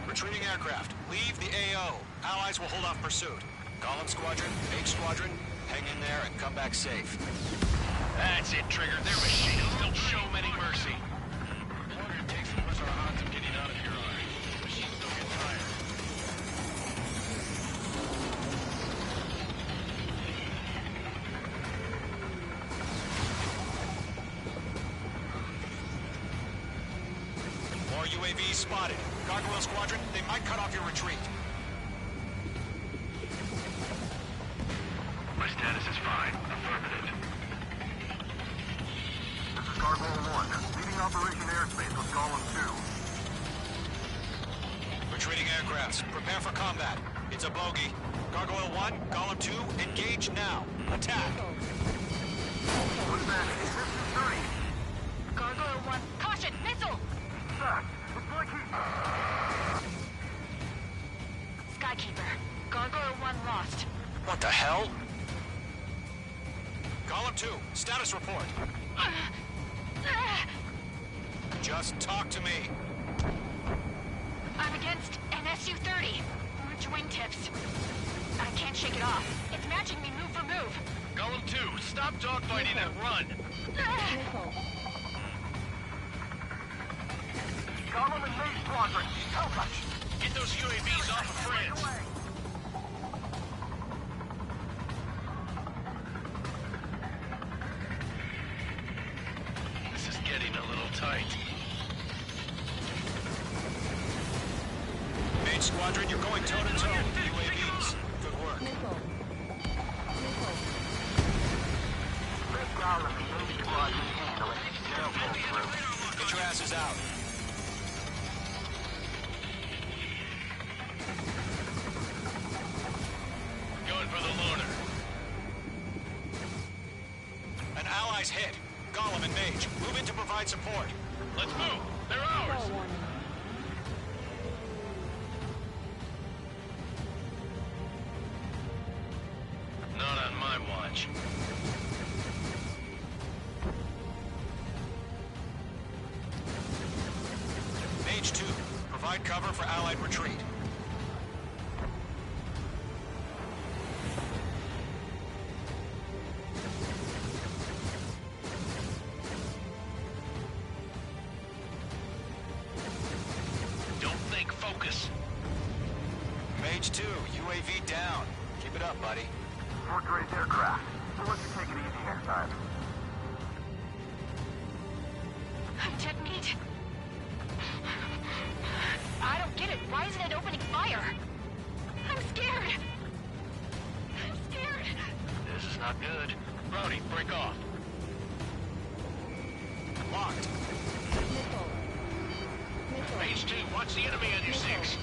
Retreating aircraft. Leave the AO. Allies will hold off pursuit. Golem Squadron, Mage Squadron, hang in there and come back safe. That's it, Trigger. Their machines don't show any mercy. The longer it takes, the worse our odds of getting out of here are. Machines don't get tired. More UAVs spotted. Gargoyle Squadron, they might cut off your retreat. My status is fine. Affirmative. This is Gargoyle 1, leading Operation Airspace with Golem 2. Retreating aircrafts, prepare for combat. It's a bogey. Gargoyle 1, Golem 2, engage now. Attack. What's that? Is this 230? Gargoyle 1. Caution! Missile! Sir, it's like he... Skykeeper. Gargoyle 1 lost. What the hell? Golem 2, status report. Just talk to me. I'm against an Su-30. Orange wingtips. I can't shake it off. It's matching me move for move. Golem 2, stop dogfighting and run! Missile. Golem and Mage Squadron, help us! Get those UAVs off of France! This is getting a little tight. Mage Squadron, you're going toe-to-toe with the UAVs. Good work. Missile. Missile. Let Golem and Mage Squadron handle it. They'll pull through. Get your asses out. guys hit. Gollum and Mage, move in to provide support. Let's move. They're ours. Fall warning. Not on my watch. Mage 2, provide cover for Allied retreat. Don't think, focus. Mage 2, UAV down. Keep it up, buddy. Fort Gray's aircraft. So let's take it easy next time. I'm dead meat. I don't get it. Why isn't it opening fire? I'm scared. I'm scared. This is not good. Brody, break off. Locked. Missile. Missile. Mage 2, watch the enemy on your 6.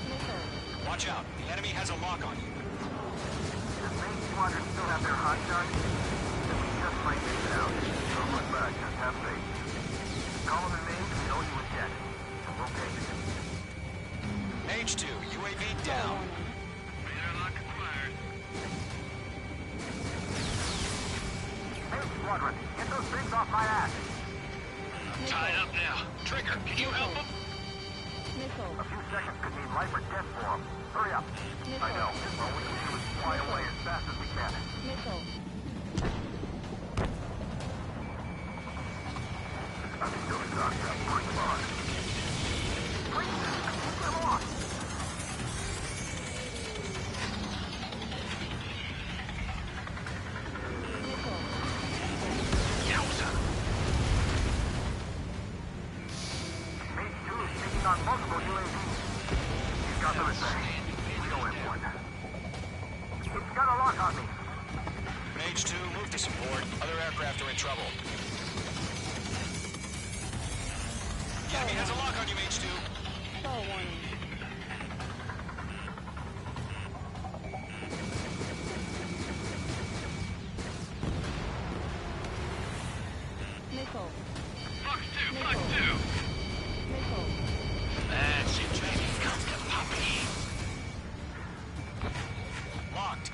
Missile. Watch out. The enemy has a lock on you. Does main squadron still have their hot gun? Then we just might get it out. Don't look back, just have faith. Gollum and Mage, we know you were dead. So we'll take it. Mage 2, UAV down. Radar lock acquired. Main squadron, get those things off my ass. Tied up now. Trigger, can you help him? Missile. A few seconds could mean life or death for them. Hurry up. I know. All we can do is fly away as fast as we can. Missile. I'm still stuck. Bring them on. Please, keep them on. Yowza. Mage 2 is taking on multiple UAVs. He's got them at bay. We know him one. It's got a lock on me. Mage 2, move to support. Other aircraft are in trouble. The enemy has a lock on you, Mage 2. Fall warning. Missile. Fox 2, Fox 2. Missile. That's it, baby. Come to Poppy. Locked.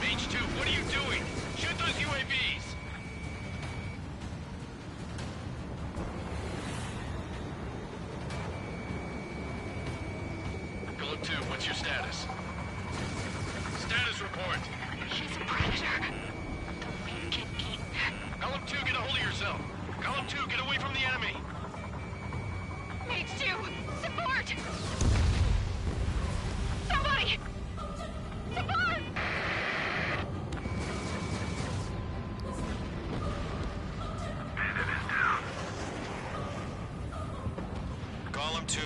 Mage 2, what are you doing? Shoot those UAVs. Gollum 2, what's your status? Status report. He's a predator. The weak get eaten. Gollum 2, get a hold of yourself. Gollum 2, get away from the enemy. Mage 2, support! Somebody! Support! Bandit is down. Gollum 2,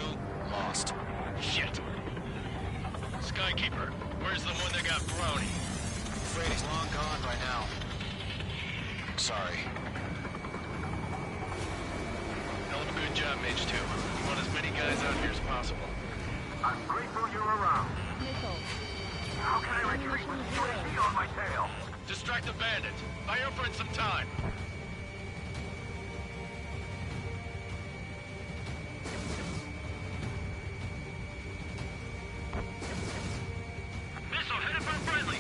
lost. Shit. Skykeeper, where's the one that got brownie? Afraid he's long gone by now. Sorry. Hell of a good job, Mage 2. You want as many guys out here as possible. I'm grateful you're around. Missile. How can I retreat with UAV on my tail? Distract the bandit. Buy your friend some time. Missile headed for friendly.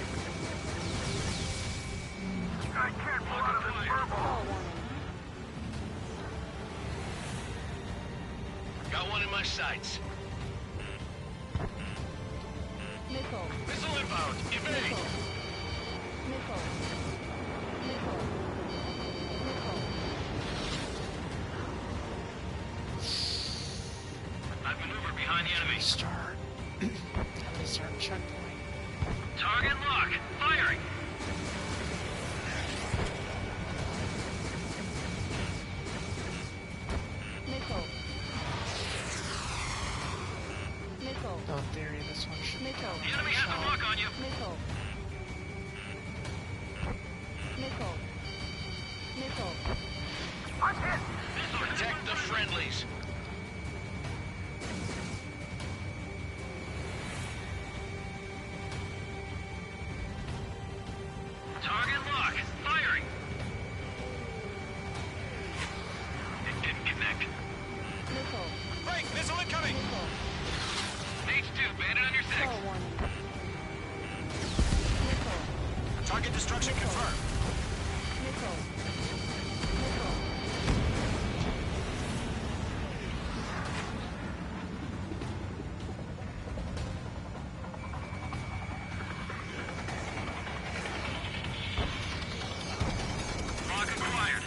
I can't pull out of this Fall furball. warning. Got one in my sights. Missile. Missile inbound. Evade. Missile. Missile. Missile. Missile. I've maneuvered behind the enemy. Start. Start checkpoint. Target lock. Firing. Missile. Missile. No, in theory, this one should be Missile. down. The enemy has a lock on you. Missile. Missile. Missile. I'm hit. Protect the friendlies. Target destruction confirmed. Missile. Lock acquired.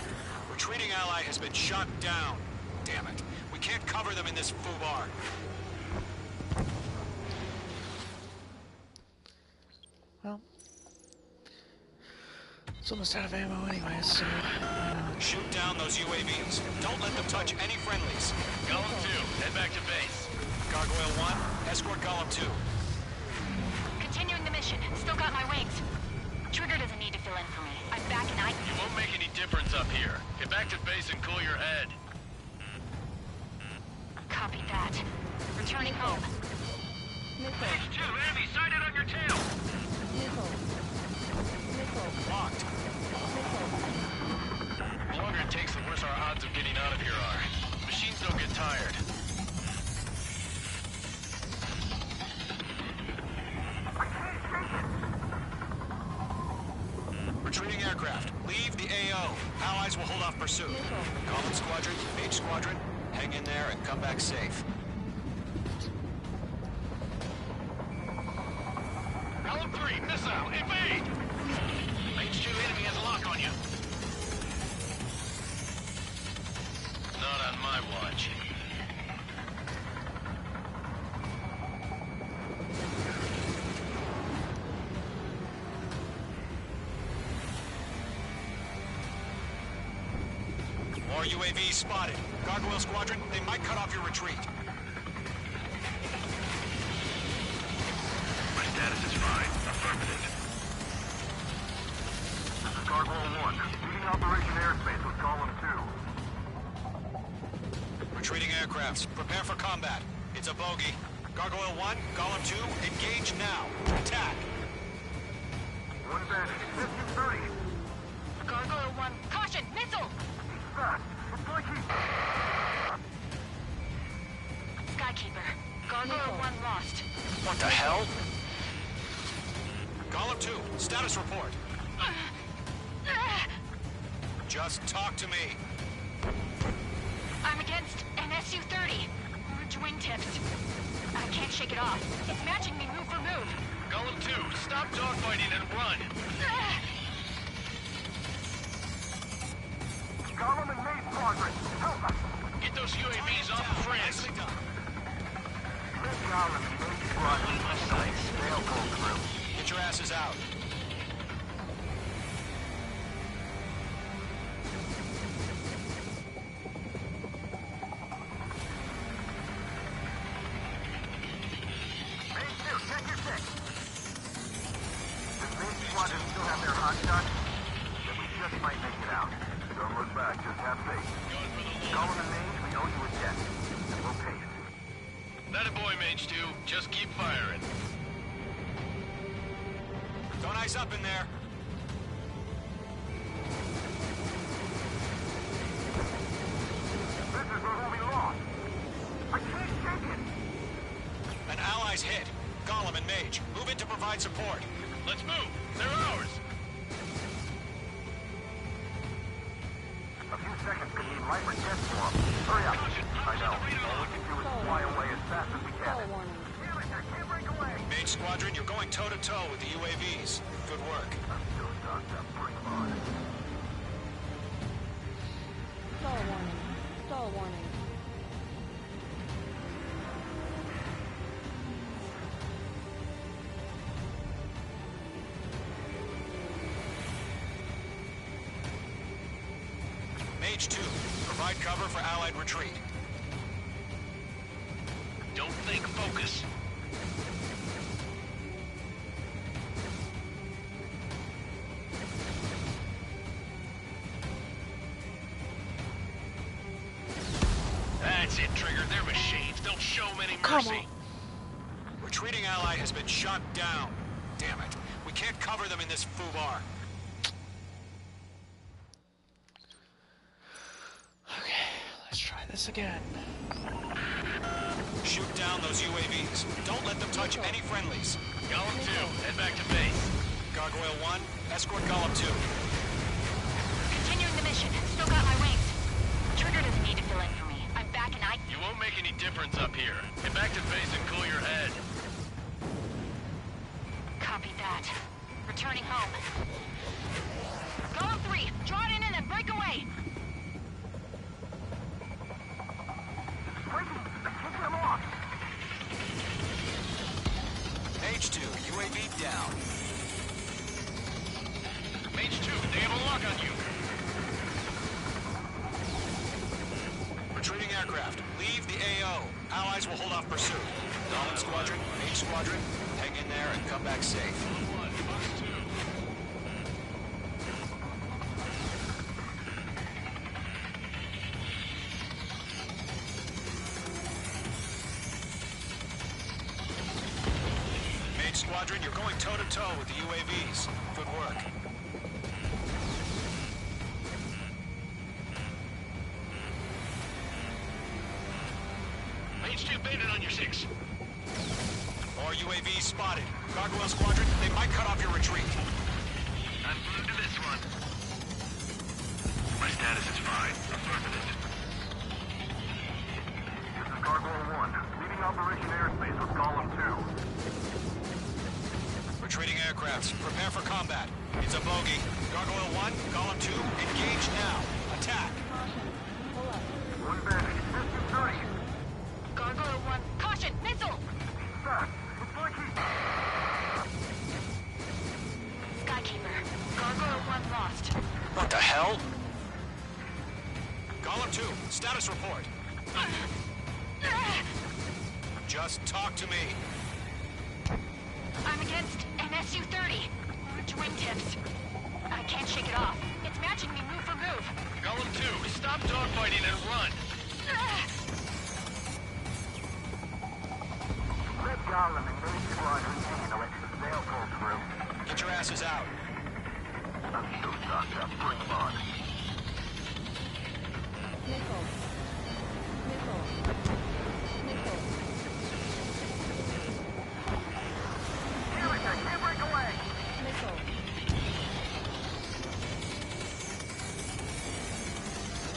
Retreating ally has been shot down. Damn it. We can't cover them in this foobar. Well, it's almost out of ammo anyway, so... Shoot down those UAVs. Don't let them touch any friendlies. Golem 2, head back to base. Gargoyle 1, escort Golem 2. Continuing the mission. Still got my wings. Trigger doesn't need to fill in for me. I'm back and I... It won't make any difference up here. Get back to base and cool your head. Copy that. Returning home. Missile. H2, enemy sighted on your tail. Missile. Missile. Locked. Missile. The longer it takes, the worse our odds of getting out of here are. Machines don't get tired. Retreating aircraft. Leave the AO. Allies will hold off pursuit. Golem Squadron, Mage Squadron, hang in there and come back safe. Golem 3, missile, evade! H2 enemy has a lock on you. Not on my watch. More UAVs spotted. Gargoyle Squadron, they might cut off your retreat. My status is fine. Affirmative. This is Gargoyle 1. Leading Operation Airspace with Golem 2. Retreating aircrafts, prepare for combat. It's a bogey. Gargoyle 1, Golem 2, engage now. Attack. One advantage. 1530. Gargoyle 1, caution! Missile! Fast. It's like he's... Skykeeper. Gargoyle 1 lost. What the hell? Golem 2, status report. Just talk to me. I'm against an SU-30. Orange wingtips. I can't shake it off. It's matching me move for move. Golem 2, stop dogfighting and run. Golem and Mage Squadron. Help us. Get those UAVs off the friends. Nicely done. Golem and Mage Squadron. They'll pull through. Get your asses out. Mage 2, check your six. Does Mage Squadron still have their hot shot? Then we just might make it out. Don't look back, just have faith. Golem and Mage, we owe you a debt. And we'll pay it. That a boy, Mage 2. Just keep firing. Don't ice up in there. This is where we lost. I can't shake it. An ally's hit. Golem and Mage, move in to provide support. Let's move. They're ours. A few seconds could mean life or death for them. Hurry up. I know. All we can do is fly away as fast as we can. Call warning. Damn it, I can't break away. Mage Squadron, you're going toe-to-toe with the UAVs. Good work. I'm still knocked up. Bring them on. Stall warning. Stall warning. Mage 2, provide cover for Allied retreat. Don't think, focus. That's it, Trigger. They're machines. Don't show them any mercy. Retreating ally has been shot down. Damn it. We can't cover them in this foobar. Okay, let's try this again. Shoot down those UAVs. Don't let them touch any friendlies. Golem 2, head back to base. Gargoyle 1, escort Golem 2. Continuing the mission. Still got my wings. Trigger doesn't need to fill in for me. I'm back and You won't make any difference up here. Get back to base and cool your head. Copy that. Returning home. Golem 3, draw it in and then break away. Mage 2, UAV down. Mage 2, they have a lock on you. Retreating aircraft, leave the AO. Allies will hold off pursuit. Golem Squadron, Mage Squadron, hang in there and come back safe. Mage Squadron, you're going toe-to-toe with the UAVs. Good work. Mage 2 baited on your 6. More UAVs spotted. Gargoyle Squadron, they might cut off your retreat. I'm glued to this one. My status is fine. Affirmative. This is Gargoyle 1, leading Operation Airspace with Golem 2. Retreating aircrafts, prepare for combat. It's a bogey. Gargoyle 1, Golem 2, engage now. Attack. One bandit, distance 30. Gargoyle 1, caution, missile! Fast, it's like Skykeeper, Gargoyle 1 lost. What the hell? Golem 2, status report. Just talk to me. I'm against an SU-30. Twin tips. I can't shake it off. It's matching me move for move. Golem 2, stop dogfighting and run. Red Golem and Mage Squadron handle it. They'll pull through. Get your asses out. I'm so stocked up. Bring them on. Missile. Missile. Missile. Damn it, I can't break away! Missile.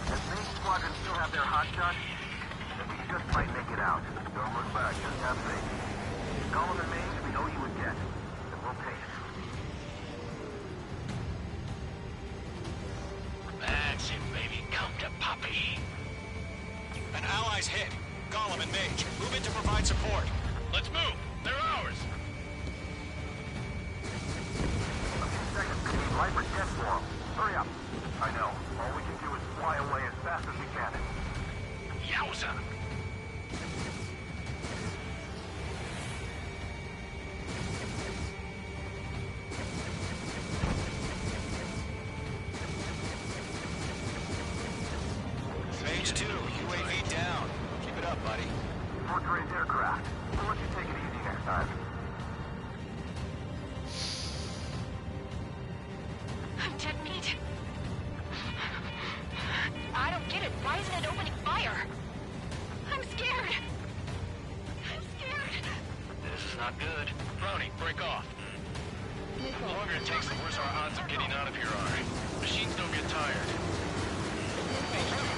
Does Mage Squadron still have their hotshot? Then we just might make it out. Don't look back, just have faith. Golem and Mage, we know you would get. And we'll pay it. That's it, baby. Come to Poppy. An ally's hit. Golem and Mage, move in to provide support. Let's move. They're ours. A few seconds to need life or death for them. Hurry up. I know. All we can do is fly away as fast as we can. Yowza. Mage 2, UAV down. Keep it up, buddy. Fourth-rate aircraft. We'll let you take it easy next time. I'm dead meat. I don't get it. Why isn't it opening fire? I'm scared. I'm scared. This is not good. Brownie, break off. The Missile. longer it takes, the worse our odds of getting out of here are. Machines don't get tired.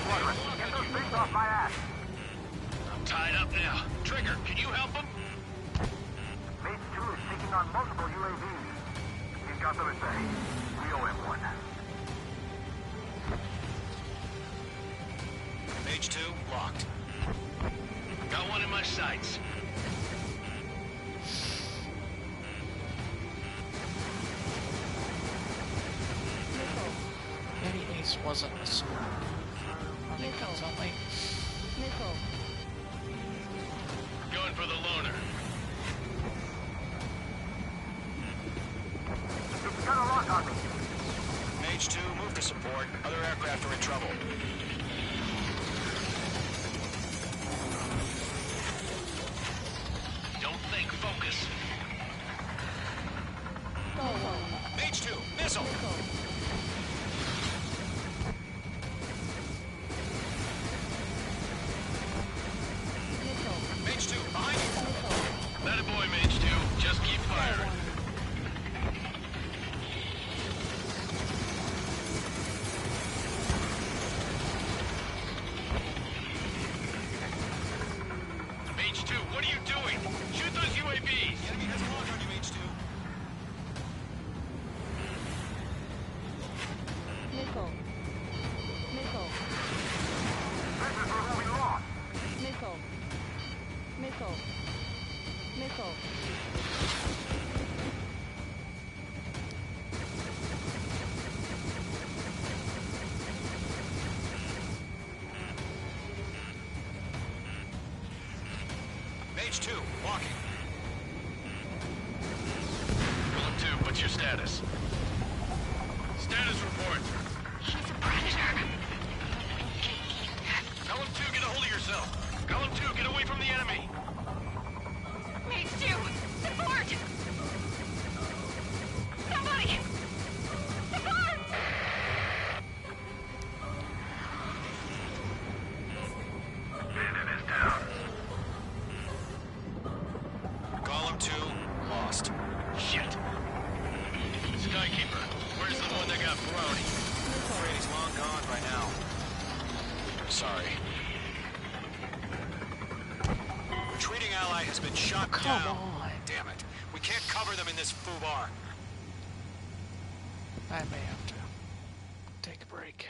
Squadron, get those things off my ass! I'm tied up now. Trigger, can you help him? Mage 2 is taking on multiple UAVs. He's got them at bay. We owe him one. Mage 2, locked. Got one in my sights. Maybe Ace wasn't a sword. Running guns only. Missile. Going for the loner. It's got a lock on me. Mage 2, move to support. Other aircraft are in trouble. Don't think, focus. Stalwart. Mage 2, missile! Missile. Missile. Mage 2, behind you! Missile. That a boy, Mage 2. Just keep firing. What are you doing? Shoot those UAVs! The enemy has a lock on you, H2. Missile. Missile. This is where we lost. Missile. Missile. Missile. Mage 2, walking. Golem 2, what's your status? Status report. He's a predator. Golem 2, get a hold of yourself. Golem 2, get away from the enemy. Mage 2, support! Somebody! Support! Bandit is down. Golem 2, lost. Shit. Skykeeper, where's the one that got thrown? Afraid he's long gone by now. Sorry. Retreating ally has been shot down. Come on. Damn it. We can't cover them in this foobar. I may have to take a break.